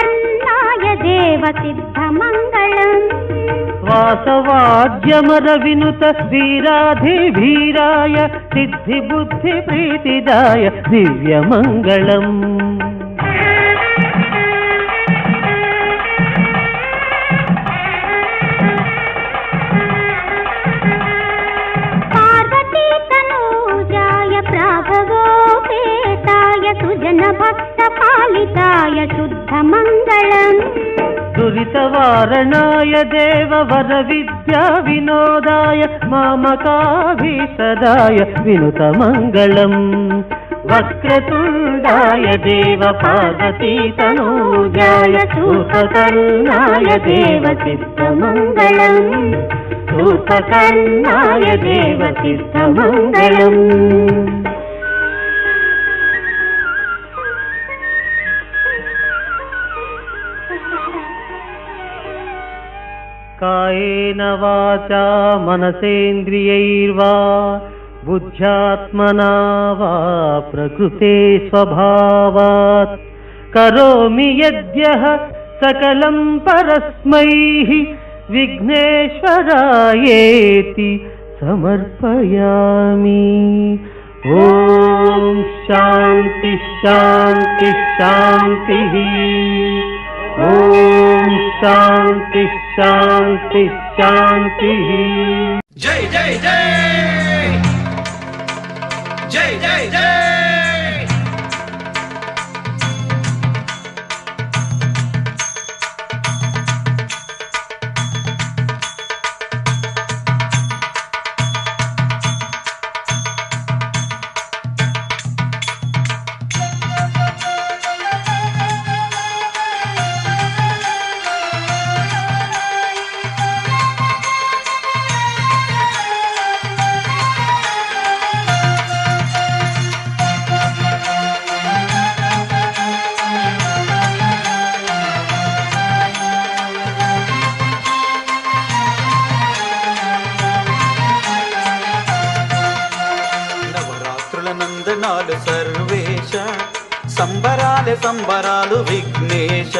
ప్రసన్నాయ దేవ సిద్ధమంగళం వాసవాద్యమర వినుత వీరాధిభీరాయ సిద్ధి బుద్ధి ప్రీతిదాయ దివ్యమంగళం సుజన భక్త పాలితాయ శుద్ధ మంగళం దురితవారణాయ దేవ వర విద్యా వినోదాయ మామకాభీష్టదాయ వినుత మంగళం వక్రతుండాయ దేవ పార్వతీతనూజాయ సూపకర్ణాయ దేవ సిద్ధమంగళం సూపకర్ణాయ దేవ సిద్ధమంగళం కాయేన వాచా మనసేంద్రియైర్వా బుద్ధ్యాత్మనా వా ప్రకృతే స్వభావాత్ కరోమి యద్యః సకలం పరస్మై విఘ్నేశ్వరాయేతి సమర్పయామి. ఓం శాంతి శాంతి శాంతి. ఓం శాంతి శాంతి శాంతి. జై జై జై జై జై జై. నందనాలు సర్వేశ సంబరాలు సంబరాలు విఘ్నేశ.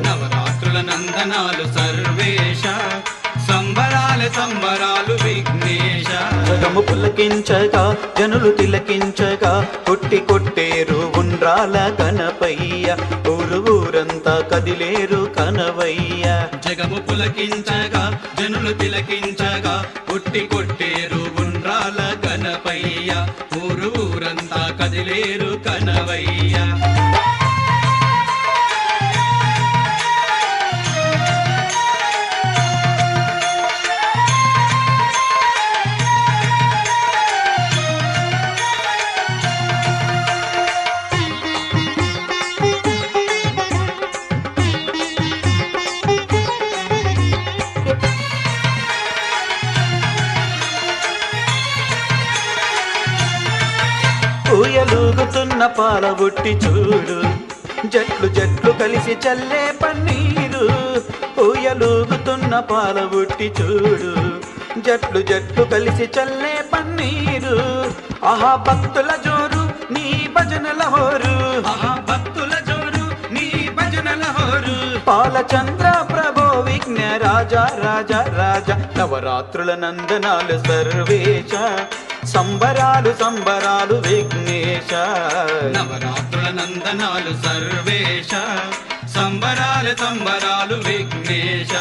నవరాత్రుల నందనాలు సర్వేశ సంబరాలు సంబరాలు విఘ్నేశ. జగము పులకించగా జనులు తిలకించగా కొట్టి కొట్టేరు ఉండ్రాల కనపయ్య. ఊరు ఊరంతా కదిలేరు కనవయ్య. జగము పులకించగా జనులు తిలకించగా కొట్టి కొట్టేరు ఉండ్రాల కనపయ్య. ఊరు ఊరంతా కదిలేరు కనవయ్య. ఊయలూగుతున్న పాల బుట్టి చూడు జట్లు జట్లు కలిసి చల్లే పన్నీరు. ఊయలూగుతున్న పాల బుట్టి చూడు జట్లు జట్లు కలిసి చల్లే పన్నీరు. ఆహా భక్తుల జోరు నీ భజనల హోరు. ఆహా భక్తుల జోరు నీ భజనల హోరు. పాలచంద్ర ప్రభో విఘ్న రాజా రాజా రాజా. నవరాత్రుల నందనాలు సర్వేశ సంబరాలు సంబరాలు విఘ్నేశ. నవరాత్రుల నందనాలు సర్వేశ సంబరాలు సంబరాలు విఘ్నేశ.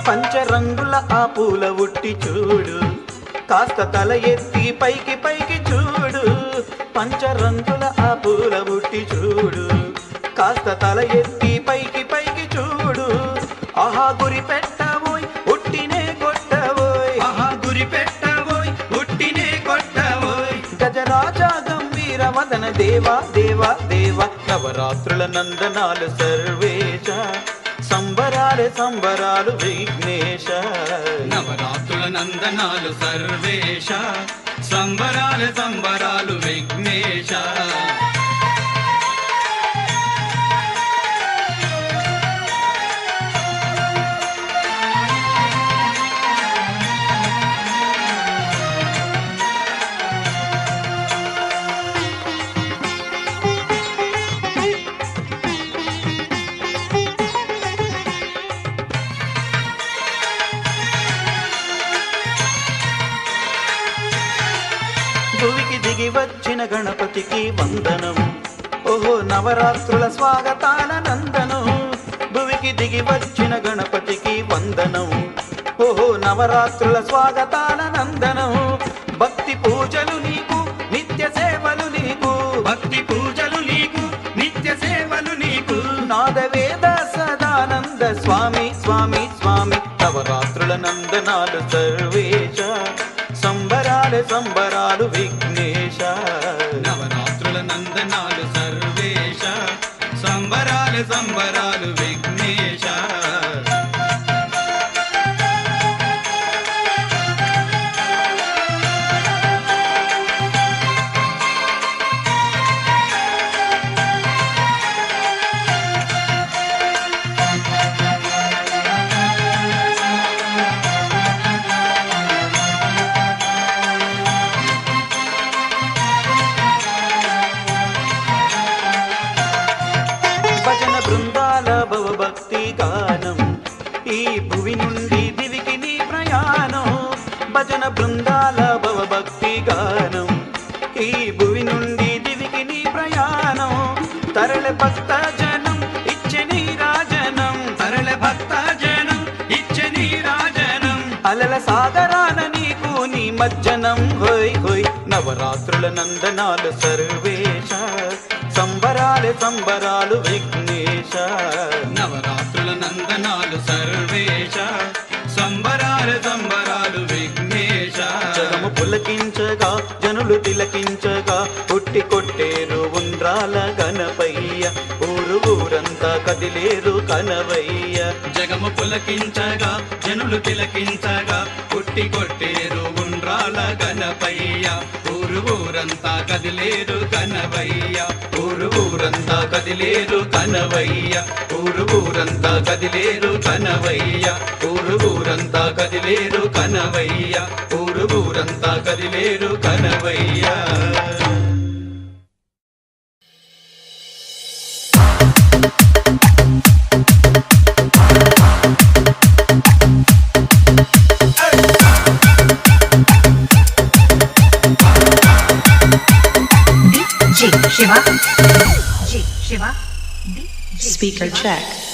పంచరంగుల ఆ పూల ఉట్టి చూడు కాస్త తల ఎత్తి పైకి పైకి చూడు. పంచరంగుల ఆ పూల ఉట్టి చూడు కాస్త తల ఎత్తి పైకి పైకి చూడు. ఆహా గురి పెట్టబోయ్ ఉట్టినే కొట్టబోయ్. ఆహా గురి పెట్టబోయ్ ఉట్టినే కొట్టబోయ్. గజరాజా గంభీర వదన దేవా దేవా దేవా. నవరాత్రుల నందనాలు సర్వేశ సంబరాలే సంబరాలు విఘ్నేశ. నవరాత్రుల నందనాలు సర్వేశ, సంబరాల సంబరాలు విఘ్నేశ. భువికి దిగి వచ్చిన గణపతికి వందనం. ఓహో నవరాత్రుల స్వాగతాల నందనం. భువికి దిగి వచ్చిన గణపతికి వందనం. ఓహో నవరాత్రుల స్వాగతాల నందనం. భక్తి పూజలు నీకు నిత్య సేవలు నీకు, భక్తి పూజలు నీకు నిత్య సేవలు నీకు. నాదవేద సదానంద స్వామి స్వామి స్వామి. నవరాత్రుల నందనాలు సర్వేశ, సంబరాలే సంబరాలు విఘ్నేశ. నవరాత్రుల నందనాలు సర్వేశ, సంబరాల సంబరాలు విఘ్నేశ. భజన బృందాల భవభక్తి గానం, ఈ భువి నుండి దివికి నీ ప్రయాణం. భజన బృందాల భవభక్తి గానం, ఈ భువి నుండి దివికి నీ ప్రయాణం. తరళ భక్త జనం ఇచ్చే నీ రాజనం, సరళ భక్త జనం ఇచ్చే నీ రాజనం. అలల సాగరాన నీకు నీ మజ్జనం. హోయ్ హోయ్ నవరాత్రుల నందనాలు సర్వేశ, సంబరాలే సంబరాలు విఘ్నేశ. నవరాత్రుల నందనాలు సర్వేశ, సంబరాల సంబరాలు విఘ్నేశ. జగము పులకించగా జనులు తిలకించగా, కొట్టి కొట్టేరు ఉండ్రాల గణపయ్య. ఊరు ఊరంతా కదిలేరు కనవయ్య. జగము పులకించగా జనులు తిలకించగా, పుట్టి కొట్టేరు ఉండ్రాల గణపయ్య. ఊరు ఊరంతా కదిలేరు కనవయ్య, ఊరు ఊరంతా కదిలేరు కనవయ్య. ఊరు ఊరంతా కదిలేరు కనవయ్య, ఊరు ఊరంతా కదిలేరు కనవయ్య. ఊరు ఊరంతా కదిలేరు కనవయ్య. G Shiva. G Shiva. Speaker check.